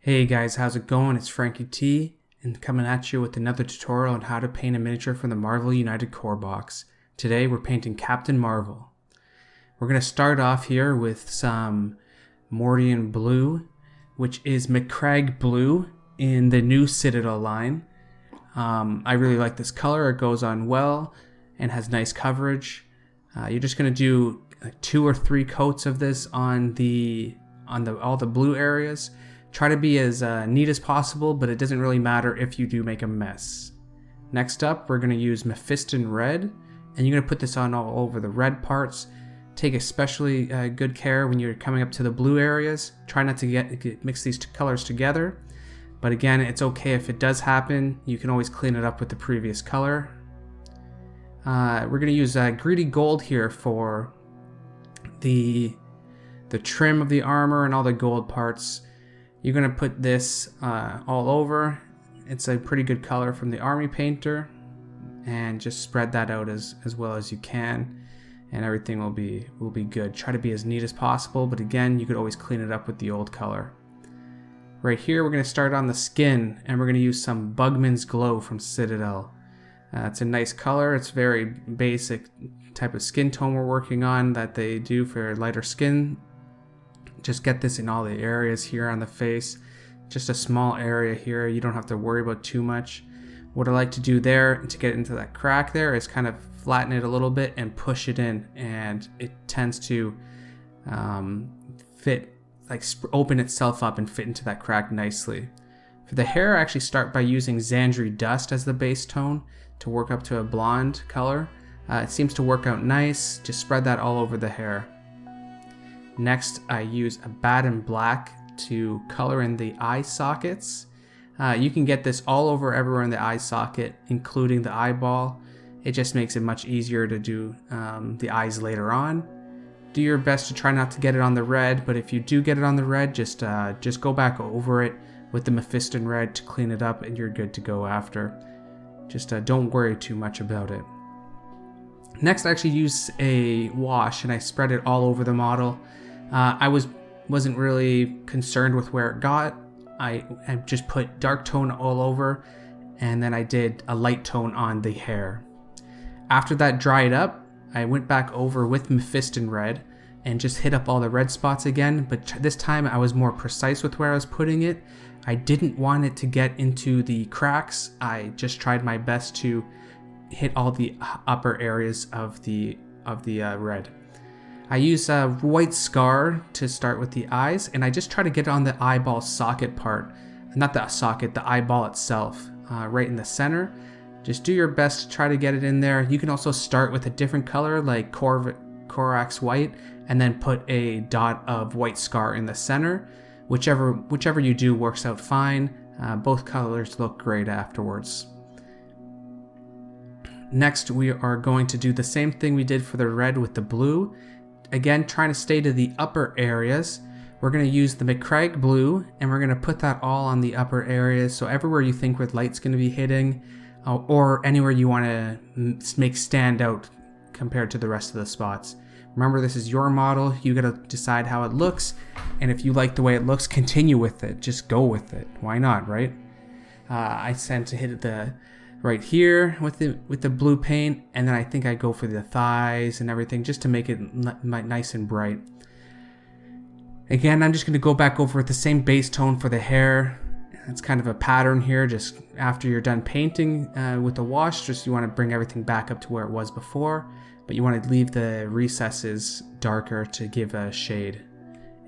Hey guys, how's it going? It's Frankie T, and coming at you with another tutorial on how to paint a miniature from the Marvel United Core box. Today we're painting Captain Marvel. We're going to start off here with some Mordian blue, which is McCrag blue in the new Citadel line. I really like this color. It goes on well and has nice coverage. You're just going to do like 2 or 3 coats of this on all the blue areas. Try to be as neat as possible, but it doesn't really matter if you do make a mess. Next up, we're going to use Mephiston red, and you're going to put this on all over the red parts. Take especially good care when you're coming up to the blue areas. Try not to mix these colors together, but again, it's okay if it does happen. You can always clean it up with the previous color. We're going to use greedy gold here for the trim of the armor and all the gold parts. You're going to put this all over. It's a pretty good color from the army painter, and just spread that out as well as you can, and everything will be good. Try to be as neat as possible, but again, you could always clean it up with the old color. Right here, we're going to start on the skin, and we're going to use some Bugman's Glow from Citadel. It's a nice color. It's very basic type of skin tone we're working on that they do for lighter skin. Just get this in all the areas here on the face. Just a small area here. You don't have to worry about too much. What I like to do there to get into that crack there is kind of flatten it a little bit and push it in, and it tends to fit, like open itself up and fit into that crack nicely. For the hair, I actually start by using Xandri Dust as the base tone to work up to a blonde color. It seems to work out nice. Just spread that all over the hair. Next, I use a Baden Black to color in the eye sockets. You can get this all over everywhere in the eye socket, including the eyeball. It just makes it much easier to do the eyes later on. Do your best to try not to get it on the red, but if you do get it on the red, just go back over it with the Mephiston red to clean it up, and you're good to go after. Just don't worry too much about it. Next, I actually use a wash, and I spread it all over the model. I wasn't really concerned with where it got. I just put dark tone all over, and then I did a light tone on the hair. After that dried up, I went back over with Mephiston red and just hit up all the red spots again, but this time I was more precise with where I was putting it. I didn't want it to get into the cracks. I just tried my best to hit all the upper areas of the red. I use a white scar to start with the eyes, and I just try to get on the eyeball socket part. Not the socket, the eyeball itself, right in the center. Just do your best to try to get it in there. You can also start with a different color like Corax white, and then put a dot of white scar in the center. Whichever you do works out fine. Both colors look great afterwards. Next, we are going to do the same thing we did for the red with the blue. Again, trying to stay to the upper areas. We're going to use the McCrag blue, and we're going to put that all on the upper areas. So everywhere you think where light's going to be hitting, or anywhere you want to make stand out compared to the rest of the spots. Remember, this is your model. You got to decide how it looks, and if you like the way it looks, continue with it. Just go with it. Why not, right? I tend to hit the right here with the blue paint, and then I think I go for the thighs and everything just to make it nice and bright. Again, I'm just going to go back over with the same base tone for the hair. It's kind of a pattern here. Just after you're done painting with the wash, just you want to bring everything back up to where it was before, but you want to leave the recesses darker to give a shade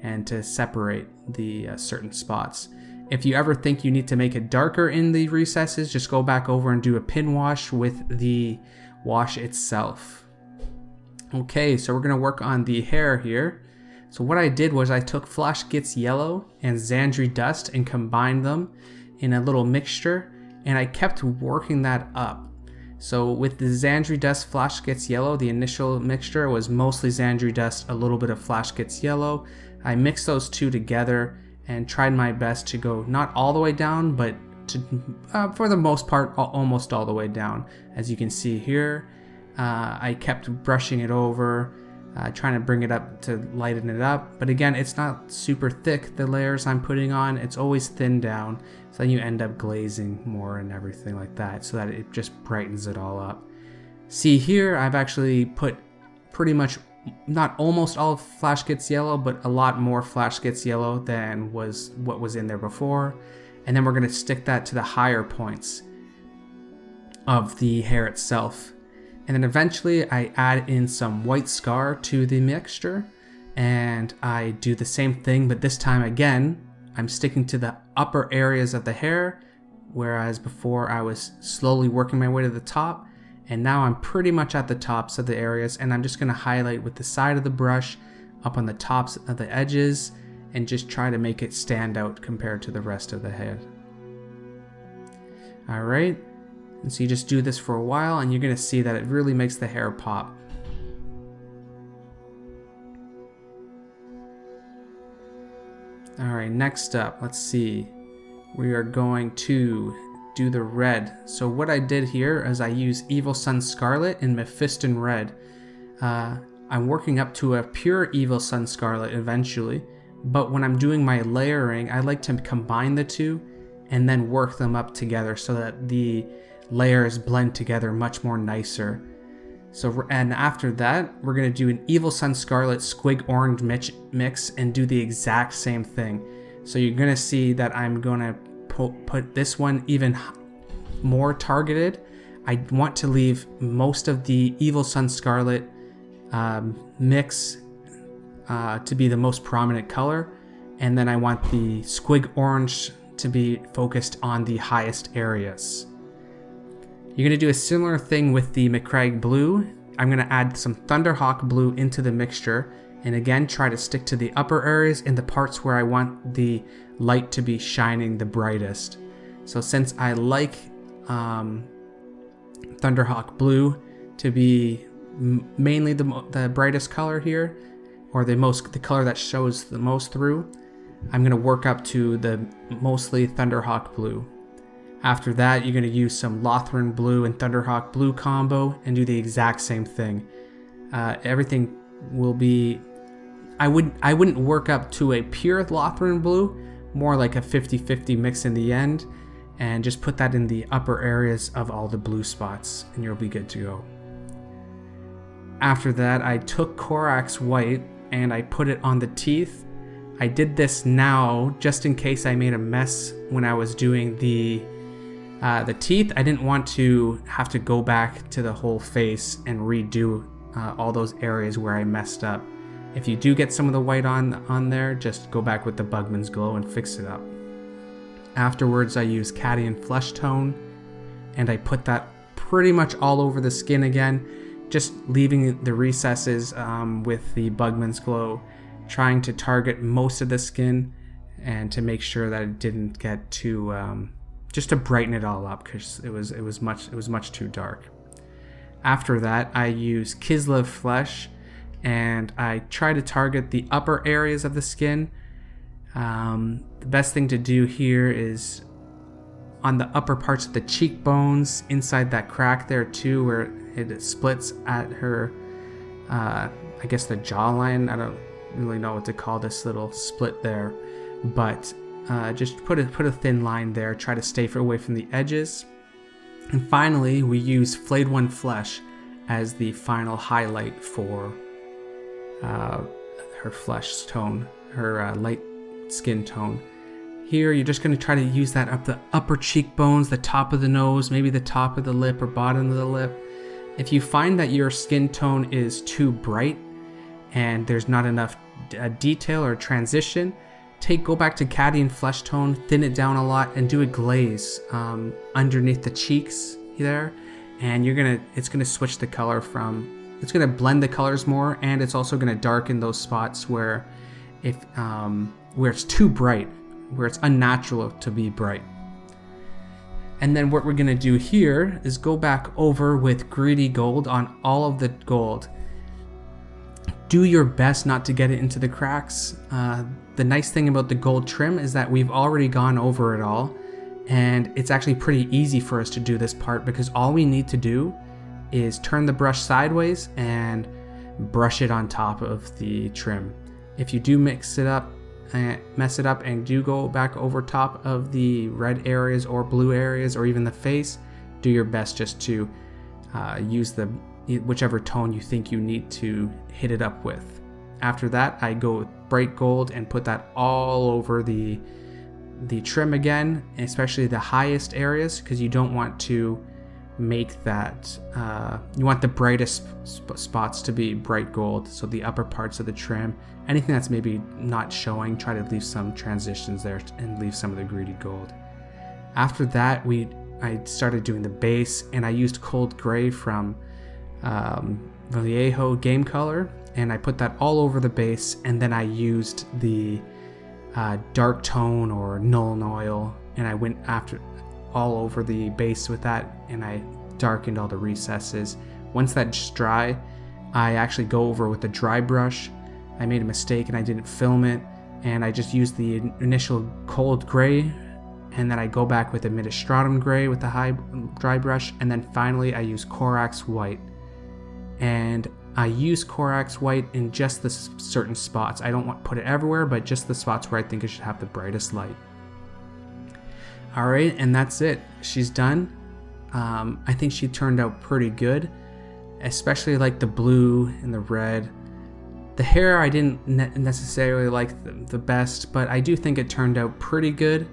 and to separate the certain spots. If you ever think you need to make it darker in the recesses, just go back over and do a pin wash with the wash itself. Okay, so we're going to work on the hair here. So what I did was I took Flash Gets Yellow and Xandri Dust and combined them in a little mixture, and I kept working that up. So with the Xandri Dust Flash Gets Yellow, the initial mixture was mostly Xandri Dust, a little bit of Flash Gets Yellow. I mixed those two together and tried my best to go not all the way down, but for the most part almost all the way down. As you can see here, I kept brushing it over, trying to bring it up to lighten it up. But again, it's not super thick, the layers I'm putting on. It's always thinned down, so then you end up glazing more and everything like that, so that it just brightens it all up. See here, I've actually put pretty much, not almost all of Flash Gets Yellow, but a lot more Flash Gets Yellow than was what was in there before. And then we're going to stick that to the higher points of the hair itself. And then eventually I add in some white scar to the mixture, and I do the same thing, but this time again, I'm sticking to the upper areas of the hair, whereas before I was slowly working my way to the top, and now I'm pretty much at the tops of the areas, and I'm just going to highlight with the side of the brush up on the tops of the edges and just try to make it stand out compared to the rest of the head. Alright. And so you just do this for a while and you're going to see that it really makes the hair pop. Alright, next up, let's see. We are going to do the red. So what I did here is I use Evil Sun Scarlet and Mephiston Red. I'm working up to a pure Evil Sun Scarlet eventually, but when I'm doing my layering, I like to combine the two and then work them up together so that the layers blend together much more nicer. So, and after that, we're going to do an Evil Sun Scarlet Squig Orange mix and do the exact same thing. So you're going to see that I'm going to put this one even more targeted. I want to leave most of the Evil Sun Scarlet mix to be the most prominent color, and then I want the Squig Orange to be focused on the highest areas. You're going to do a similar thing with the McCrag Blue. I'm going to add some Thunderhawk Blue into the mixture, and again try to stick to the upper areas in the parts where I want the light to be shining the brightest. So since I like Thunderhawk Blue to be mainly the brightest color here, or the color that shows the most through, I'm going to work up to the mostly Thunderhawk Blue. After that, you're going to use some Lothran Blue and Thunderhawk Blue combo and do the exact same thing. Everything will be... I wouldn't work up to a pure Lothran Blue, more like a 50-50 mix in the end, and just put that in the upper areas of all the blue spots, and you'll be good to go. After that, I took Corax White and I put it on the teeth. I did this now just in case I made a mess when I was doing the teeth. I didn't want to have to go back to the whole face and redo all those areas where I messed up. If you do get some of the white on there, just go back with the Bugman's Glow and fix it up. Afterwards, I use Cadian Flesh Tone, and I put that pretty much all over the skin again, just leaving the recesses with the Bugman's Glow, trying to target most of the skin and to make sure that it didn't get too just to brighten it all up, because it was much too dark. After that, I use Kislev Flesh and I try to target the upper areas of the skin. The best thing to do here is on the upper parts of the cheekbones, inside that crack there too, where it splits at her, I guess the jawline. I don't really know what to call this little split there, but just put a thin line there. Try to stay away from the edges. And finally, we use Flayed One Flesh as the final highlight for her flesh tone, her light skin tone. Here, you're just going to try to use that up the upper cheekbones, the top of the nose, maybe the top of the lip or bottom of the lip. If you find that your skin tone is too bright and there's not enough detail or transition, go back to Cadian Flesh Tone, thin it down a lot, and do a glaze underneath the cheeks there, and it's gonna switch the color from, it's gonna blend the colors more, and it's also gonna darken those spots where it's too bright, where it's unnatural to be bright. And then what we're gonna do here is go back over with Greedy Gold on all of the gold. Do your best not to get it into the cracks. The nice thing about the gold trim is that we've already gone over it all, and it's actually pretty easy for us to do this part, because all we need to do is turn the brush sideways and brush it on top of the trim. If you do mess it up and do go back over top of the red areas or blue areas or even the face, do your best just to use whichever tone you think you need to hit it up with. After that, I go with bright gold and put that all over the trim again, especially the highest areas, because you don't want to make that, you want the brightest spots to be bright gold, so the upper parts of the trim. Anything that's maybe not showing, try to leave some transitions there and leave some of the greedy gold. After that, I started doing the base, and I used cold gray from Vallejo Game Color, and I put that all over the base, and then I used the dark tone or Nuln Oil, and I went after all over the base with that, and I darkened all the recesses. Once that's dry, I actually go over with a dry brush. I made a mistake and I didn't film it, and I just used the initial cold gray, and then I go back with a Mid-Stratum gray with the high dry brush, and then finally I use Corax white. And I use Corax white in just the certain spots. I don't want to put it everywhere, but just the spots where I think it should have the brightest light. Alright, and that's it. She's done. I think she turned out pretty good, especially like the blue and the red. The hair I didn't necessarily like the best, but I do think it turned out pretty good.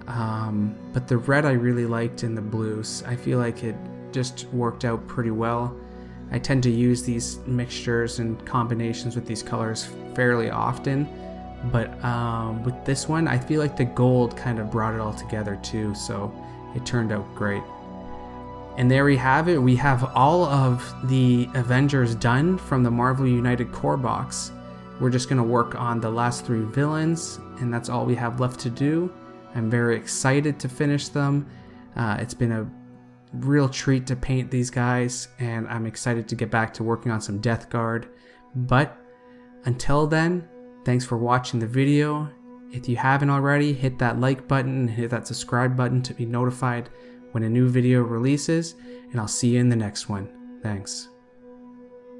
But the red I really liked, and the blues, I feel like it just worked out pretty well. I tend to use these mixtures and combinations with these colors fairly often, but with this one I feel like the gold kind of brought it all together too, so it turned out great. And there we have it. We have all of the Avengers done from the Marvel United core box. We're just going to work on the last 3 villains, and that's all we have left to do. I'm very excited to finish them. It's been a real treat to paint these guys, and I'm excited to get back to working on some Death Guard. But until then, thanks for watching the video. If you haven't already, hit that like button and hit that subscribe button to be notified when a new video releases, and I'll see you in the next one. Thanks.